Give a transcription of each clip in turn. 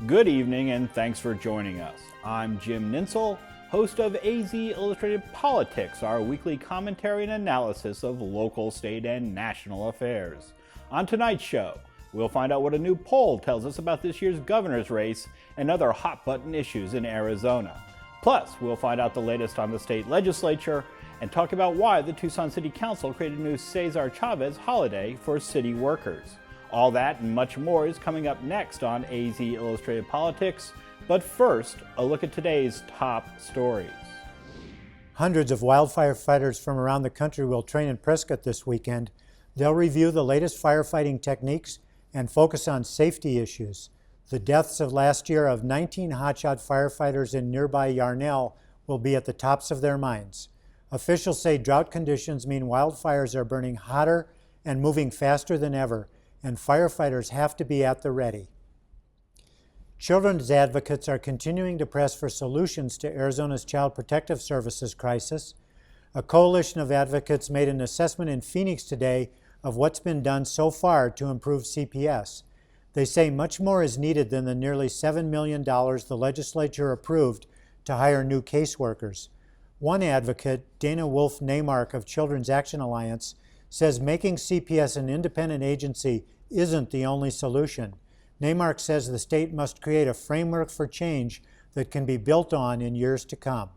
Good evening and thanks for joining us. I'm Jim Ninsel, host of AZ Illustrated Politics, our weekly commentary and analysis of local, state, and national affairs. On tonight's show, we'll find out what a new poll tells us about this year's governor's race and other hot-button issues in Arizona. Plus, we'll find out the latest on the state legislature and talk about why the Tucson City Council created a new César Chavez holiday for city workers. All that and much more is coming up next on AZ Illustrated Politics. But first, a look at today's top stories. Hundreds of wildfire fighters from around the country will train in Prescott this weekend. They'll review the latest firefighting techniques and focus on safety issues. The deaths of last year of 19 hotshot firefighters in nearby Yarnell will be at the tops of their minds. Officials say drought conditions mean wildfires are burning hotter and moving faster than ever, and firefighters have to be at the ready. Children's advocates are continuing to press for solutions to Arizona's Child Protective Services crisis. A coalition of advocates made an assessment in Phoenix today of what's been done so far to improve CPS. They say much more is needed than the nearly $7 million the legislature approved to hire new caseworkers. One advocate, Dana Wolf-Neymark of Children's Action Alliance, says making CPS an independent agency isn't the only solution. Neymark says the state must create a framework for change that can be built on in years to come.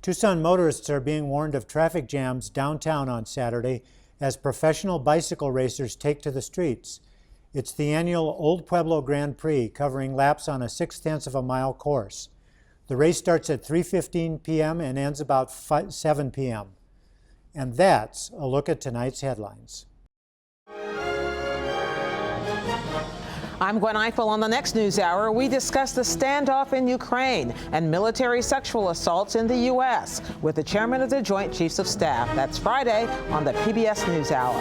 Tucson motorists are being warned of traffic jams downtown on Saturday as professional bicycle racers take to the streets. It's the annual Old Pueblo Grand Prix, covering laps on a 6/10 of a mile course. The race starts at 3:15 p.m. and ends about 7 p.m. And that's a look at tonight's headlines. I'm Gwen Eiffel. On the next news hour, we discuss the standoff in Ukraine and military sexual assaults in the U.S. with the chairman of the Joint Chiefs of Staff. That's Friday on the PBS NewsHour.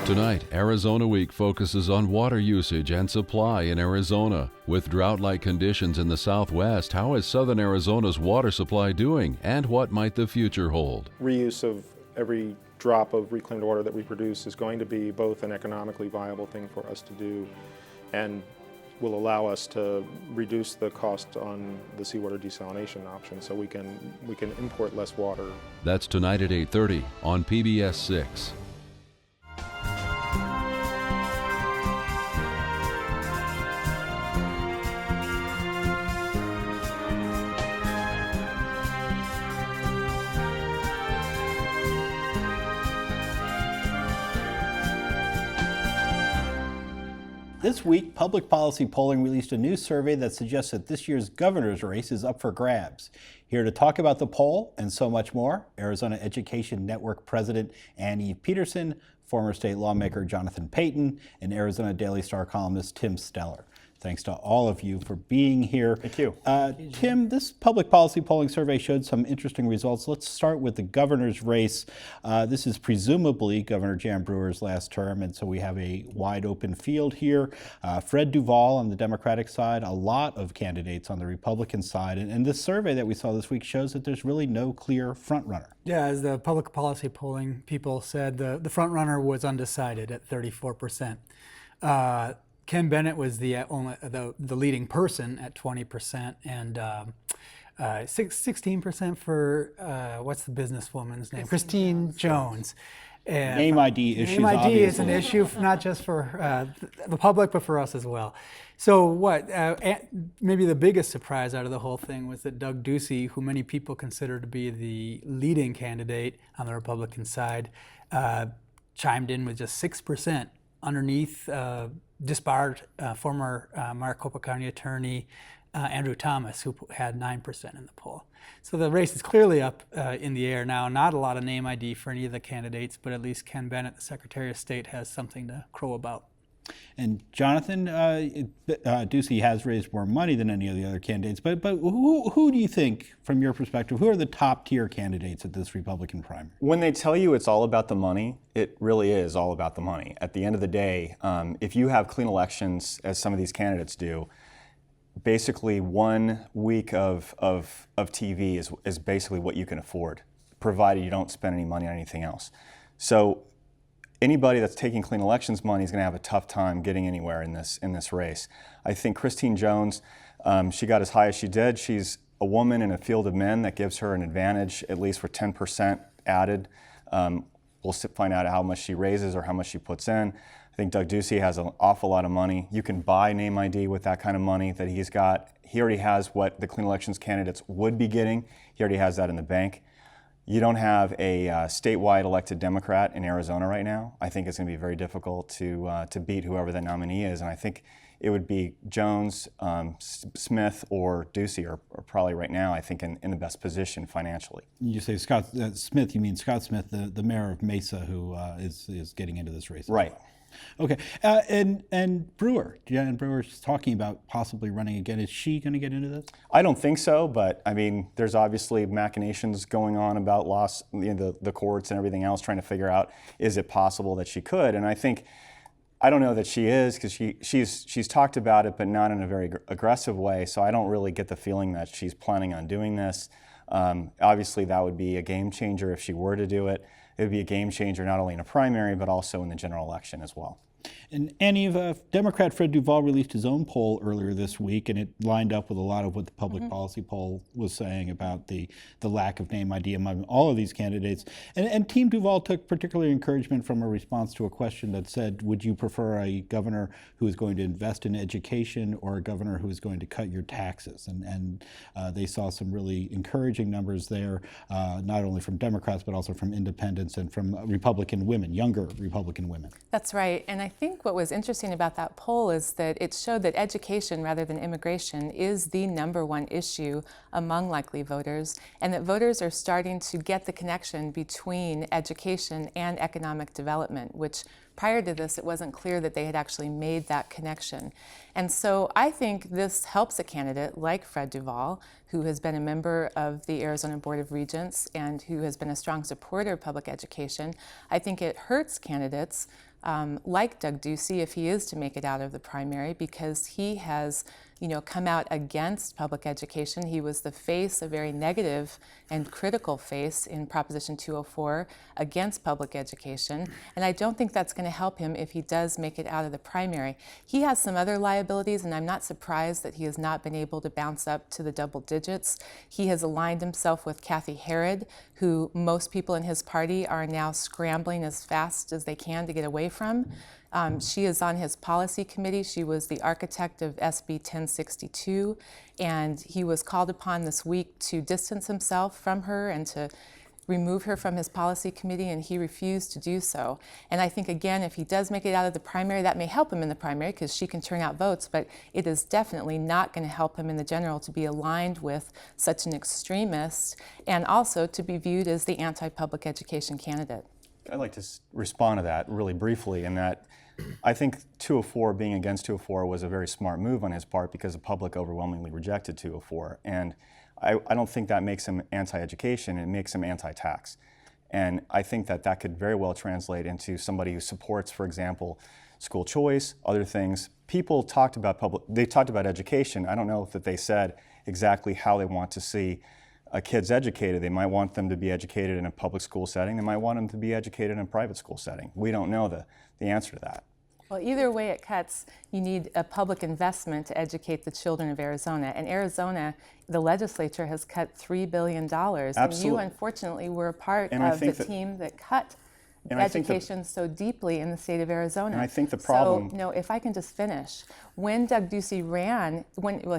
Tonight, Arizona Week focuses on water usage and supply in Arizona. With drought-like conditions in the Southwest, how is Southern Arizona's water supply doing, and what might the future hold? Reuse of every drop of reclaimed water that we produce is going to be both an economically viable thing for us to do and will allow us to reduce the cost on the seawater desalination option so we can import less water. That's tonight at 8:30 on PBS 6. This week, Public Policy Polling released a new survey that suggests that this year's governor's race is up for grabs. Here to talk about the poll and so much more, Arizona Education Network President Ann-Eve Pedersen, former state lawmaker Jonathan Paton, and Arizona Daily Star columnist Tim Steller. Thanks to all of you for being here. Thank you. Tim, this public policy polling survey showed some interesting results. Let's start with the governor's race. This is presumably Governor Jan Brewer's last term, and so we have a wide open field here. Fred Duvall on the Democratic side, a lot of candidates on the Republican side, and this survey that we saw this week shows that there's really no clear front runner. Yeah, as the public policy polling people said, the front runner was undecided at 34%. Ken Bennett was the leading person at 20%, and 16% for what's the businesswoman's name? Christine Jones. And Name ID issues. Name ID obviously. is an issue not just for the public, but for us as well. So maybe the biggest surprise out of the whole thing was that Doug Ducey, who many people consider to be the leading candidate on the Republican side, chimed in with just 6% underneath disbarred former Maricopa County attorney Andrew Thomas, who had 9% in the poll. So the race is clearly up in the air now. Not a lot of name ID for any of the candidates, but at least Ken Bennett, the Secretary of State, has something to crow about. And Jonathan, Ducey has raised more money than any of the other candidates, but who do you think, from your perspective, who are the top tier candidates at this Republican primary? When they tell you it's all about the money, it really is all about the money. At the end of the day, if you have clean elections, as some of these candidates do, basically 1 week of TV is basically what you can afford, provided you don't spend any money on anything else. So anybody that's taking clean elections money is going to have a tough time getting anywhere in this race. I think Christine Jones, she got as high as she did. She's a woman in a field of men that gives her an advantage, at least for 10% added. We'll find out how much she raises or how much she puts in. I think Doug Ducey has an awful lot of money. You can buy name ID with that kind of money that he's got. He already has what the clean elections candidates would be getting. He already has that in the bank. You don't have a statewide elected Democrat in Arizona right now. I think it's going to be very difficult to beat whoever the nominee is, and I think it would be Jones, Smith, or Ducey are probably right now, I think, in the best position financially. You say Scott Smith, you mean Scott Smith, the mayor of Mesa, who is getting into this race. Right. Okay, and Brewer, Jan Brewer's talking about possibly running again. Is she going to get into this? I don't think so, but I mean, there's obviously machinations going on about the courts and everything else, trying to figure out, is it possible that she could? And I don't know that she is, because she's talked about it, but not in a very aggressive way. So I don't really get the feeling that she's planning on doing this. Obviously, that would be a game changer if she were to do it. It would be a game changer not only in a primary, but also in the general election as well. And Ann-Eve, Democrat Fred Duvall released his own poll earlier this week, and it lined up with a lot of what the public policy poll was saying about the lack of name ID among all of these candidates. And Team Duvall took particular encouragement from a response to a question that said, would you prefer a governor who is going to invest in education or a governor who is going to cut your taxes? And they saw some really encouraging numbers there, not only from Democrats, but also from independents and from Republican women, younger Republican women. That's right. And I think what was interesting about that poll is that it showed that education rather than immigration is the #1 issue among likely voters, and that voters are starting to get the connection between education and economic development, which prior to this, it wasn't clear that they had actually made that connection. And so I think this helps a candidate like Fred Duvall, who has been a member of the Arizona Board of Regents and who has been a strong supporter of public education. I think it hurts candidates like Doug Ducey if he is to make it out of the primary, because he has come out against public education. He was the face, a very negative and critical face in Proposition 204 against public education. And I don't think that's going to help him if he does make it out of the primary. He has some other liabilities, and I'm not surprised that he has not been able to bounce up to the double digits. He has aligned himself with Kathy Herod, who most people in his party are now scrambling as fast as they can to get away from. She is on his policy committee. She was the architect of SB 1062, and he was called upon this week to distance himself from her and to remove her from his policy committee, and he refused to do so. And I think, again, if he does make it out of the primary, that may help him in the primary because she can turn out votes, but it is definitely not going to help him in the general to be aligned with such an extremist and also to be viewed as the anti-public education candidate. I'd like to respond to that really briefly, in that I think 204, being against 204, was a very smart move on his part because the public overwhelmingly rejected 204. And I don't think that makes him anti-education, it makes him anti-tax. And I think that could very well translate into somebody who supports, for example, school choice, other things. People talked about education. I don't know if they said exactly how they want to see kids educated. They might want them to be educated in a public school setting. They might want them to be educated in a private school setting. We don't know the answer to that. Well, either way it cuts, you need a public investment to educate the children of Arizona. And Arizona, the legislature has cut $3 billion. Absolutely. And you, unfortunately, were a part of the team that cut education so deeply in the state of Arizona. And I think the problem... So, no, if I can just finish. When Doug Ducey ran,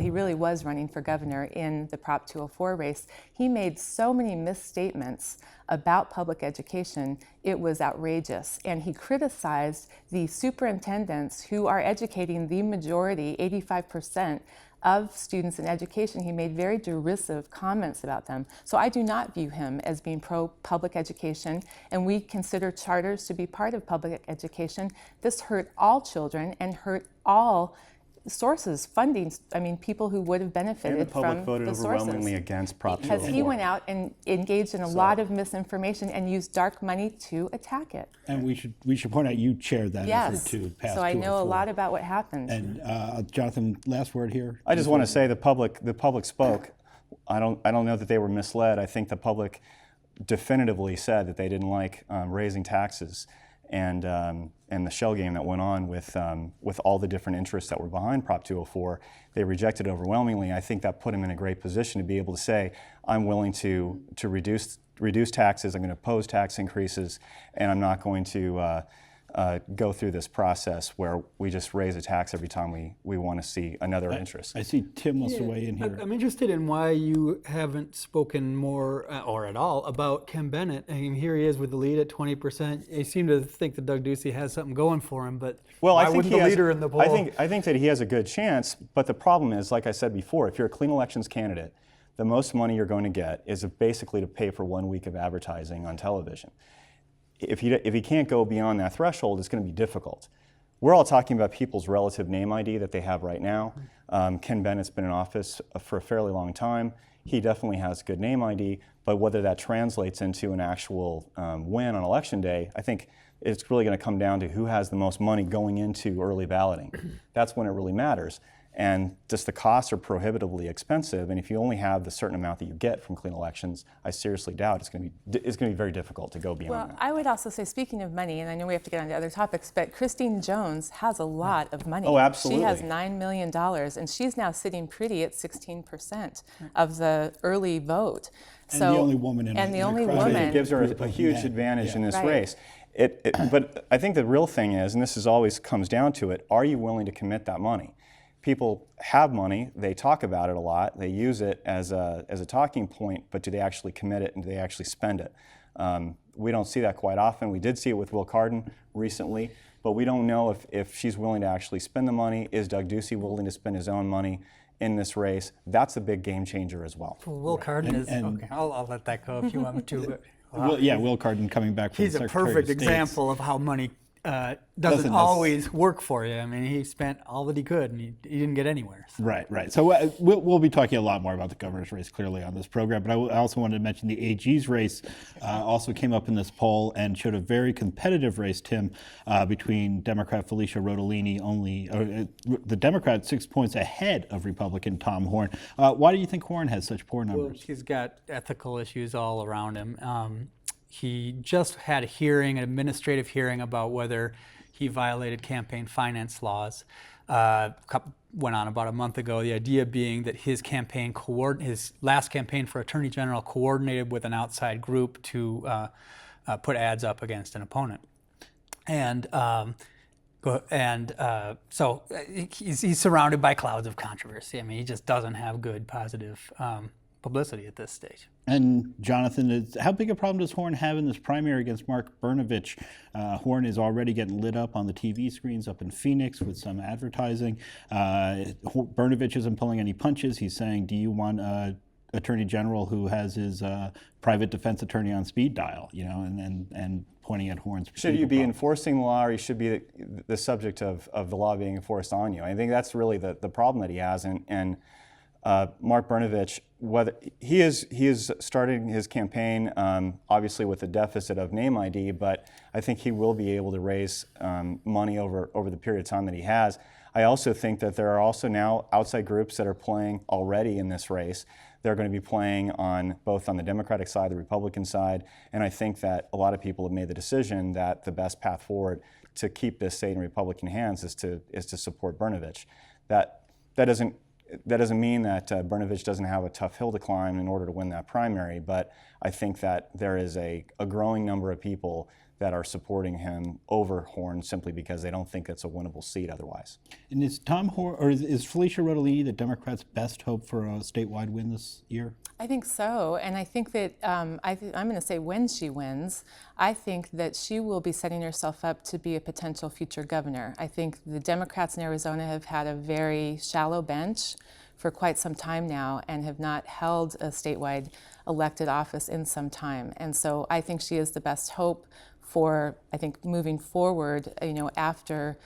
he really was running for governor in the Prop 204 race, he made so many misstatements about public education, it was outrageous. And he criticized the superintendents who are educating the majority, 85%, of students in education. He made very derisive comments about them. So I do not view him as being pro-public education, and we consider charters to be part of public education. This hurt all children and hurt all sources, funding, people who would have benefited from the sources. And the public voted overwhelmingly against Prop 204. Because he went out and engaged in a lot of misinformation and used dark money to attack it. And we should point out you chaired that effort to pass 204. So I know a lot about what happened. And Jonathan, last word here. I just want to say the public spoke. I don't know that they were misled. I think the public definitively said that they didn't like raising taxes. and the shell game that went on with all the different interests that were behind Prop 204. They rejected overwhelmingly. I think that put him in a great position to be able to say, I'm willing to reduce taxes, I'm going to oppose tax increases, and I'm not going to go through this process where we just raise a tax every time we want to see another interest. I see Tim wants to weigh in here. I'm interested in why you haven't spoken more or at all about Ken Bennett. I mean, here he is with the lead at 20%. You seem to think that Doug Ducey has something going for him, but why wouldn't the leader in the poll? I think that he has a good chance, but the problem is, like I said before, if you're a clean elections candidate, the most money you're going to get is basically to pay for 1 week of advertising on television. If he can't go beyond that threshold, it's going to be difficult. We're all talking about people's relative name ID that they have right now. Ken Bennett's been in office for a fairly long time. He definitely has good name ID, but whether that translates into an actual win on election day, I think it's really going to come down to who has the most money going into early balloting. That's when it really matters. And just the costs are prohibitively expensive, and if you only have the certain amount that you get from clean elections, I seriously doubt it's going to be very difficult to go beyond that. I would also say, speaking of money, and I know we have to get on to other topics, but Christine Jones has a lot of money. Oh, absolutely. She has $9 million, and she's now sitting pretty at 16% of the early vote. And the only woman in the only crowd. woman. It gives her a huge advantage in this race. But I think the real thing is, and this always comes down to it, are you willing to commit that money? People have money, they talk about it a lot, they use it as a talking point, but do they actually commit it and do they actually spend it? We don't see that quite often. We did see it with Will Cardin recently, but we don't know if she's willing to actually spend the money. Is Doug Ducey willing to spend his own money in this race? That's a big game changer as well. Will Cardin is, okay, I'll let that go if you want me to. But, Will Cardin coming back from he's the a Secretary perfect of State's. example of how money doesn't always work for you. I mean, he spent all that he could, and he didn't get anywhere. So. Right. So we'll be talking a lot more about the governor's race clearly on this program, but I also wanted to mention the AG's race also came up in this poll and showed a very competitive race, Tim, between Democrat Felicia Rodolini, the Democrat 6 points ahead of Republican Tom Horn. Why do you think Horn has such poor numbers? Well, he's got ethical issues all around him. He just had an administrative hearing about whether he violated campaign finance laws. Went on about a month ago. The idea being that his last campaign for Attorney General coordinated with an outside group to put ads up against an opponent. So he's surrounded by clouds of controversy. I mean, he just doesn't have good, positive publicity at this stage. And Jonathan, how big a problem does Horn have in this primary against Mark Brnovich? Horn is already getting lit up on the TV screens up in Phoenix with some advertising. Brnovich isn't pulling any punches. He's saying, do you want an attorney general who has his private defense attorney on speed dial, and pointing at Horn's Should you be enforcing the law, or you should be the subject of the law being enforced on you? I think that's really the problem that he has. And Mark Brnovich, whether he is starting his campaign obviously with a deficit of name ID, but I think he will be able to raise money over the period of time that he has. I also think that there are also now outside groups that are playing already in this race. They're going to be playing both on the Democratic side, the Republican side, and I think that a lot of people have made the decision that the best path forward to keep this state in Republican hands is to support Brnovich. That doesn't mean that Brnovich doesn't have a tough hill to climb in order to win that primary, but I think that there is a growing number of people that are supporting him over Horn simply because they don't think it's a winnable seat otherwise. And is Tom Horn, or is Felicia Rodolini the Democrats' best hope for a statewide win this year? I think so, and I think that I'm going to say when she wins, I think that she will be setting herself up to be a potential future governor. I think the Democrats in Arizona have had a very shallow bench for quite some time now and have not held a statewide elected office in some time. And so I think she is the best hope for, I think, moving forward, after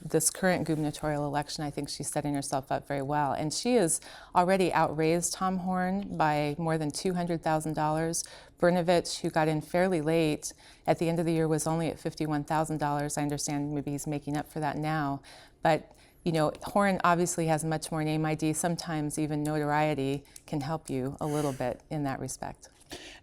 this current gubernatorial election. I think she's setting herself up very well. And she has already outraised Tom Horn by more than $200,000. Brnovich, who got in fairly late at the end of the year, was only at $51,000. I understand maybe he's making up for that now. But Horn obviously has much more name ID. Sometimes even notoriety can help you a little bit in that respect.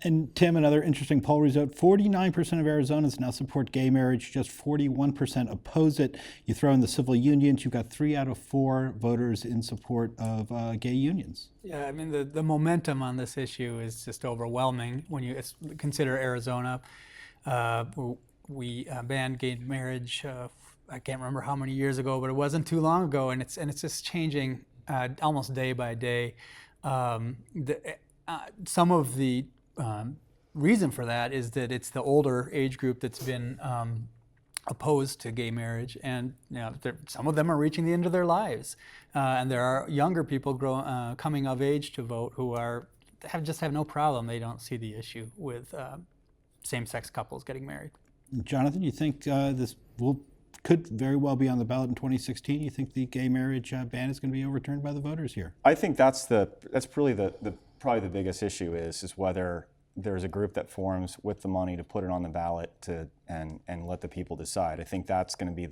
And Tim, another interesting poll result, 49% of Arizonans now support gay marriage, just 41% oppose it. You throw in the civil unions, you've got 3 out of 4 voters in support of gay unions. Yeah, I mean, the momentum on this issue is just overwhelming when you consider Arizona. We banned gay marriage, I can't remember how many years ago, but it wasn't too long ago, and it's just changing almost day by day. Some of the reason for that is that it's the older age group that's been opposed to gay marriage, and some of them are reaching the end of their lives, and there are younger people coming of age to vote who have no problem. They don't see the issue with same-sex couples getting married. Jonathan, you think this could very well be on the ballot in 2016? You think the gay marriage ban is going to be overturned by the voters here? I think that's really probably the biggest issue is whether there's a group that forms with the money to put it on the ballot and let the people decide. I think that's going to be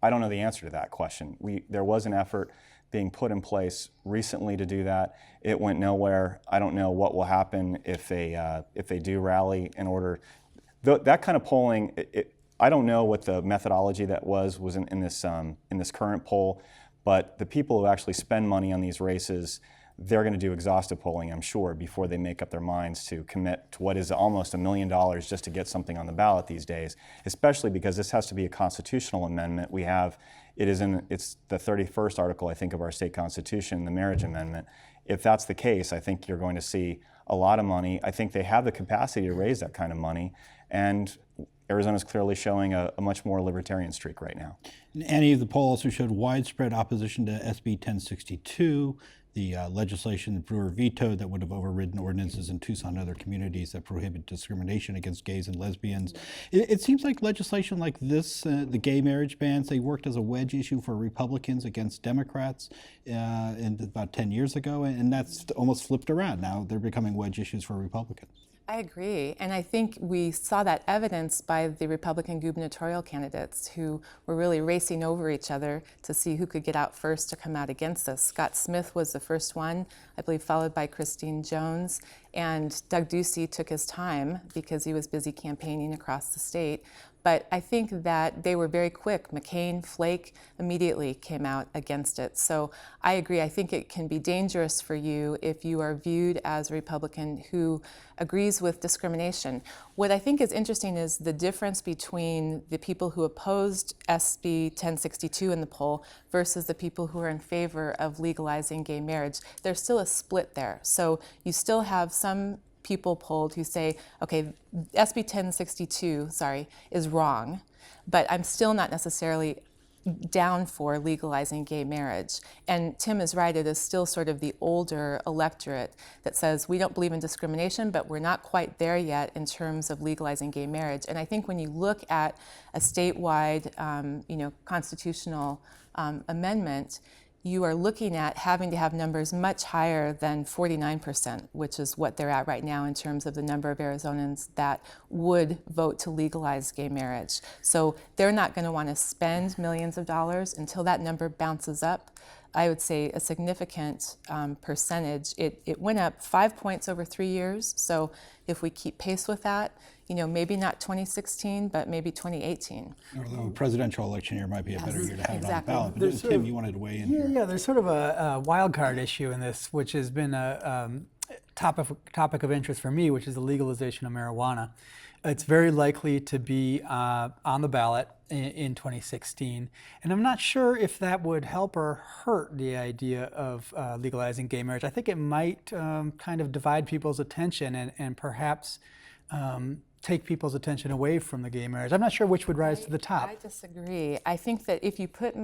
I don't know the answer to that question. There was an effort being put in place recently to do that. It went nowhere. I don't know what will happen if they do rally in order. That kind of polling, I don't know what the methodology that was in this current poll, but the people who actually spend money on these races, they're going to do exhaustive polling, I'm sure, before they make up their minds to commit to what is almost $1 million just to get something on the ballot these days, especially because this has to be a constitutional amendment. It's the 31st article, I think, of our state constitution, the marriage amendment. If that's the case, I think you're going to see a lot of money. I think they have the capacity to raise that kind of money, and Arizona's clearly showing a much more libertarian streak right now. And Ann-Eve, the poll also showed widespread opposition to SB 1062, the legislation that Brewer vetoed that would have overridden ordinances in Tucson and other communities that prohibit discrimination against gays and lesbians. It seems like legislation like this, the gay marriage bans, they worked as a wedge issue for Republicans against Democrats about 10 years ago, and that's almost flipped around. Now they're becoming wedge issues for Republicans. I agree, and I think we saw that evidenced by the Republican gubernatorial candidates who were really racing over each other to see who could get out first to come out against this. Scott Smith was the first one, I believe, followed by Christine Jones, and Doug Ducey took his time because he was busy campaigning across the state. But I think that they were very quick. McCain, Flake immediately came out against it. So I agree. I think it can be dangerous for you if you are viewed as a Republican who agrees with discrimination. What I think is interesting is the difference between the people who opposed SB 1062 in the poll versus the people who are in favor of legalizing gay marriage. There's still a split there. So you still have some people polled who say, okay, SB 1062, is wrong, but I'm still not necessarily down for legalizing gay marriage. And Tim is right, it is still sort of the older electorate that says we don't believe in discrimination, but we're not quite there yet in terms of legalizing gay marriage. And I think when you look at a statewide, constitutional amendment, you are looking at having to have numbers much higher than 49%, which is what they're at right now in terms of the number of Arizonans that would vote to legalize gay marriage. So they're not going to want to spend millions of dollars until that number bounces up. I would say a significant percentage. It went up 5 points over 3 years. So if we keep pace with that, maybe not 2016, but maybe 2018. Although a presidential election year might be a better year to have it on the ballot. But Tim, you wanted to weigh in here. Yeah, there's sort of a wild card issue in this, which has been a topic of interest for me, which is the legalization of marijuana. It's very likely to be on the ballot in 2016. And I'm not sure if that would help or hurt the idea of legalizing gay marriage. I think it might kind of divide people's attention and perhaps take people's attention away from the gay marriage. I'm not sure which would rise to the top. I disagree. I think that if you put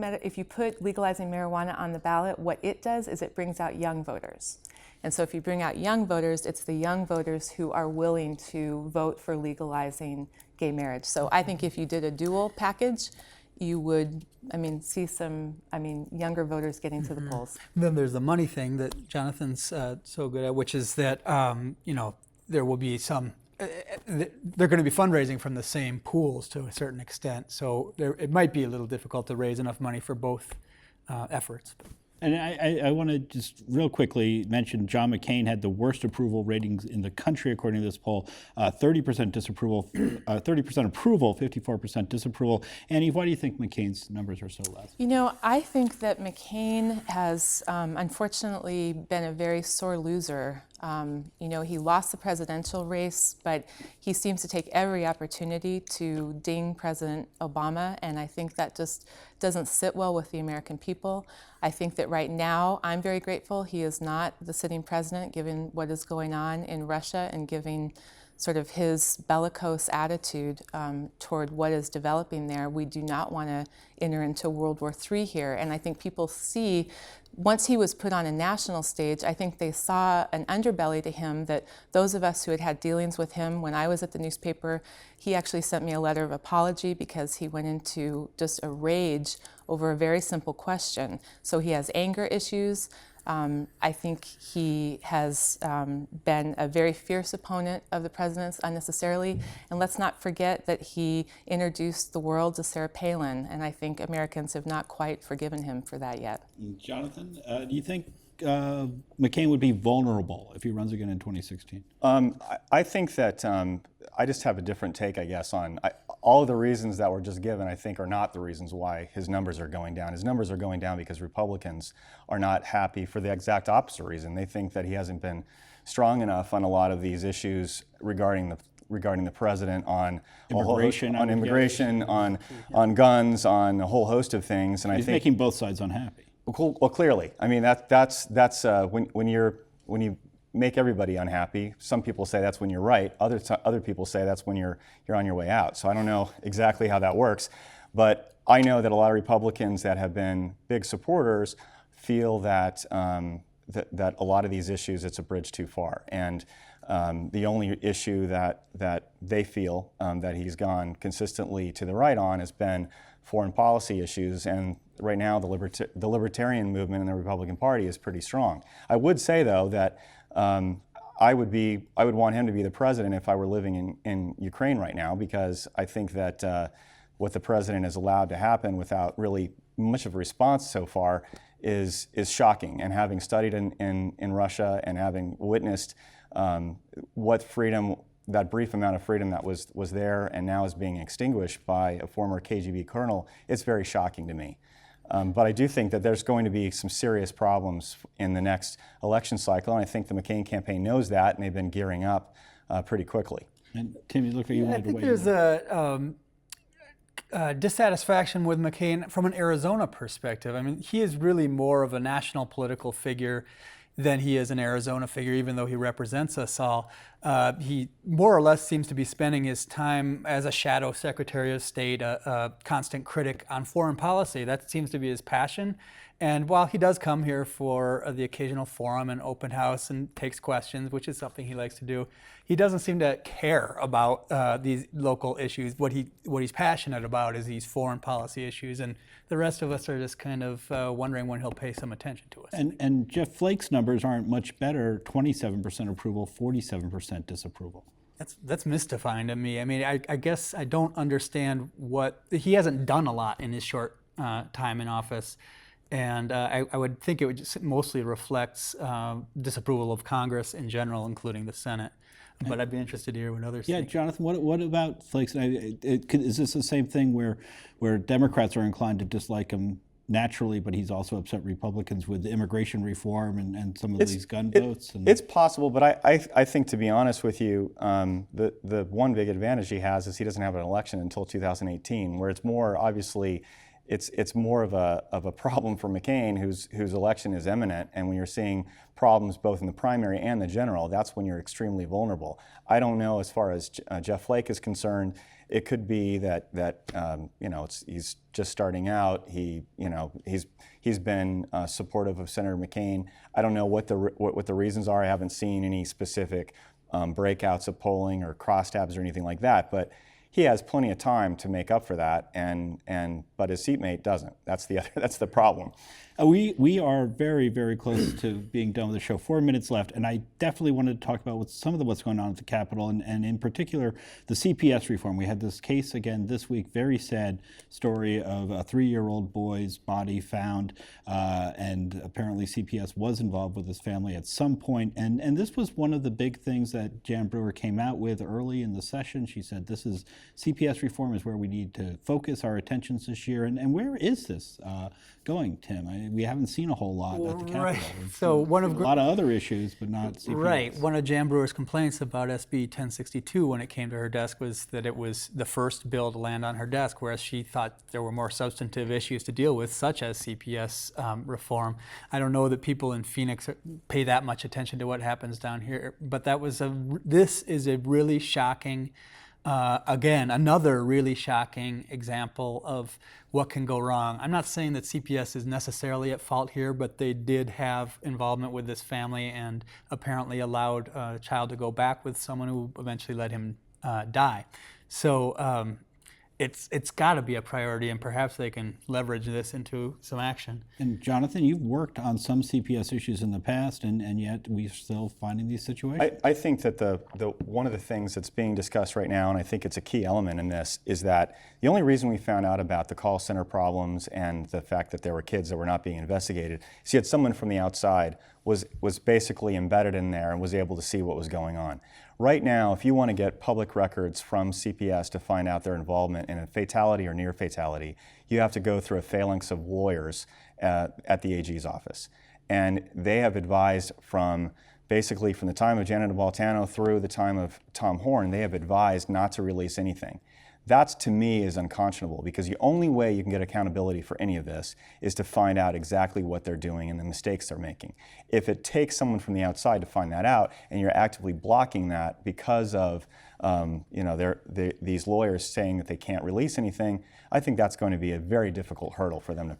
legalizing marijuana on the ballot, what it does is it brings out young voters. And so if you bring out young voters, it's the young voters who are willing to vote for legalizing gay marriage. So I think if you did a dual package, you would, see some, younger voters getting to the polls. Then there's the money thing that Jonathan's so good at, which is that, there will be some, they're going to be fundraising from the same pools to a certain extent. So it might be a little difficult to raise enough money for both efforts. And I want to just real quickly mention John McCain had the worst approval ratings in the country according to this poll. 30% disapproval, 30% approval, 54% disapproval. Ann-Eve, why do you think McCain's numbers are so low? You know, I think that McCain has unfortunately been a very sore loser. You know, he lost the presidential race, but he seems to take every opportunity to ding President Obama, and I think that just doesn't sit well with the American people. I think that right now, I'm very grateful he is not the sitting president, given what is going on in Russia and giving sort of his bellicose attitude toward what is developing there. We do not want to enter into World War III here, and I think people see, once he was put on a national stage, I think they saw an underbelly to him that those of us who had had dealings with him when I was at the newspaper, he actually sent me a letter of apology because he went into just a rage over a very simple question. So he has anger issues. I think he has been a very fierce opponent of the president's unnecessarily. And let's not forget that he introduced the world to Sarah Palin, and I think Americans have not quite forgiven him for that yet. Jonathan, do you think McCain would be vulnerable if he runs again in 2016? I think that I just have a different take, I guess, on all of the reasons that were just given, I think, are not the reasons why his numbers are going down. His numbers are going down because Republicans are not happy for the exact opposite reason. They think that he hasn't been strong enough on a lot of these issues regarding the president on immigration, on guns, on a whole host of things. And he's making both sides unhappy. Well, clearly. I mean, that's when you make everybody unhappy. Some people say that's when you're right. Other people say that's when you're on your way out. So I don't know exactly how that works, but I know that a lot of Republicans that have been big supporters feel that that a lot of these issues, it's a bridge too far. And the only issue that they feel that he's gone consistently to the right on has been foreign policy issues. And right now, the libertarian movement in the Republican Party is pretty strong. I would say, though, that I would want him to be the president if I were living in Ukraine right now, because I think that what the president has allowed to happen without really much of a response so far is shocking. And having studied in Russia and having witnessed what freedom, that brief amount of freedom that was there and now is being extinguished by a former KGB colonel, it's very shocking to me. But I do think that there's going to be some serious problems in the next election cycle, and I think the McCain campaign knows that, and they've been gearing up pretty quickly. And Tim, you look like you wanted to weigh in. I think there's a dissatisfaction with McCain from an Arizona perspective. I mean, he is really more of a national political figure than he is an Arizona figure, even though he represents us all. He more or less seems to be spending his time as a shadow Secretary of State, a constant critic on foreign policy. That seems to be his passion. And while he does come here for the occasional forum and open house and takes questions, which is something he likes to do, he doesn't seem to care about these local issues. What he's passionate about is these foreign policy issues, and the rest of us are just kind of wondering when he'll pay some attention to us. And Jeff Flake's numbers aren't much better, 27% approval, 47% disapproval. That's mystifying to me. I mean, I guess I don't understand he hasn't done a lot in his short time in office. And I would think it would just mostly reflects disapproval of Congress in general, including the Senate. But I'd be interested to hear what others think. Yeah, Jonathan, what about Flakes? Is this the same thing where Democrats are inclined to dislike him naturally, but he's also upset Republicans with immigration reform and some of these gun votes? It's possible, but I think, to be honest with you, the one big advantage he has is he doesn't have an election until 2018, where it's more obviously. It's more of a problem for McCain, whose election is imminent, and when you're seeing problems both in the primary and the general, that's when you're extremely vulnerable. I don't know as far as Jeff Flake is concerned. It could be that he's just starting out. He's been supportive of Senator McCain. I don't know what the reasons are. I haven't seen any specific breakouts of polling or crosstabs or anything like that, but he has plenty of time to make up for that, but his seatmate doesn't. That's the problem. We are very, very close to being done with the show. 4 minutes left, and I definitely wanted to talk about what's going on at the Capitol, and in particular, the CPS reform. We had this case again this week, very sad story of a 3-year-old boy's body found, and apparently CPS was involved with his family at some point, and this was one of the big things that Jan Brewer came out with early in the session. She said CPS reform is where we need to focus our attentions this year, and where is this going, Tim? We haven't seen a whole lot at the Capitol. Right. So a lot of other issues, but not CPS. Right. One of Jan Brewer's complaints about SB 1062 when it came to her desk was that it was the first bill to land on her desk, whereas she thought there were more substantive issues to deal with, such as CPS reform. I don't know that people in Phoenix pay that much attention to what happens down here, but this is a really shocking, again, another really shocking example of what can go wrong. I'm not saying that CPS is necessarily at fault here, but they did have involvement with this family and apparently allowed a child to go back with someone who eventually let him die. So it's got to be a priority, and perhaps they can leverage this into some action. And Jonathan, you've worked on some CPS issues in the past, and yet we're still finding these situations. I think that the one of the things that's being discussed right now, and I think it's a key element in this, is that the only reason we found out about the call center problems and the fact that there were kids that were not being investigated is you had someone from the outside was basically embedded in there and was able to see what was going on. Right now, if you want to get public records from CPS to find out their involvement in a fatality or near fatality, you have to go through a phalanx of lawyers at the AG's office. And they have advised basically from the time of Janet Napolitano through the time of Tom Horn, they have advised not to release anything. That, to me, is unconscionable, because the only way you can get accountability for any of this is to find out exactly what they're doing and the mistakes they're making. If it takes someone from the outside to find that out, and you're actively blocking that because of these lawyers saying that they can't release anything, I think that's going to be a very difficult hurdle for them to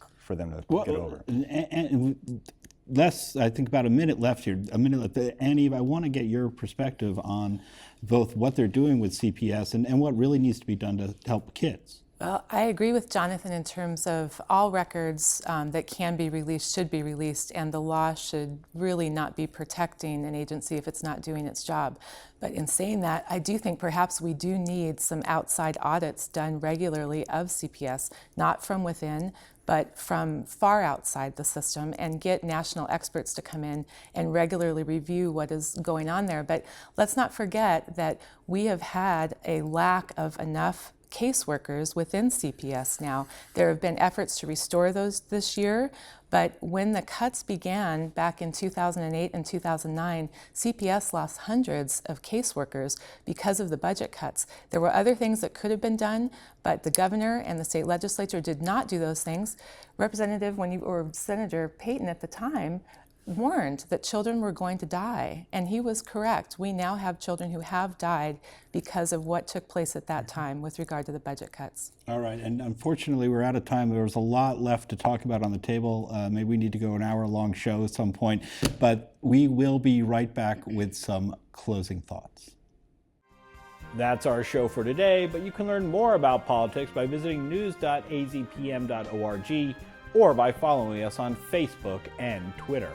get over. I think about a minute left here. Ann-Eve, I want to get your perspective on both what they're doing with CPS and what really needs to be done to help kids. Well, I agree with Jonathan in terms of all records that can be released should be released, and the law should really not be protecting an agency if it's not doing its job. But in saying that, I do think perhaps we do need some outside audits done regularly of CPS, not from within, but from far outside the system, and get national experts to come in and regularly review what is going on there. But let's not forget that we have had a lack of enough caseworkers within CPS now. There have been efforts to restore those this year, but when the cuts began back in 2008 and 2009, CPS lost hundreds of caseworkers because of the budget cuts. There were other things that could have been done, but the governor and the state legislature did not do those things. Senator Paton at the time warned that children were going to die, and he was correct. We now have children who have died because of what took place at that time with regard to the budget cuts. All right, and unfortunately we're out of time. There was a lot left to talk about on the table. Maybe we need to go an hour-long show at some point, but we will be right back with some closing thoughts. That's our show for today, but you can learn more about politics by visiting news.azpm.org or by following us on Facebook and Twitter.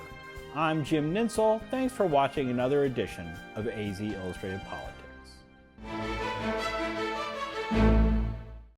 I'm Jim Ninsel. Thanks for watching another edition of AZ Illustrated Politics.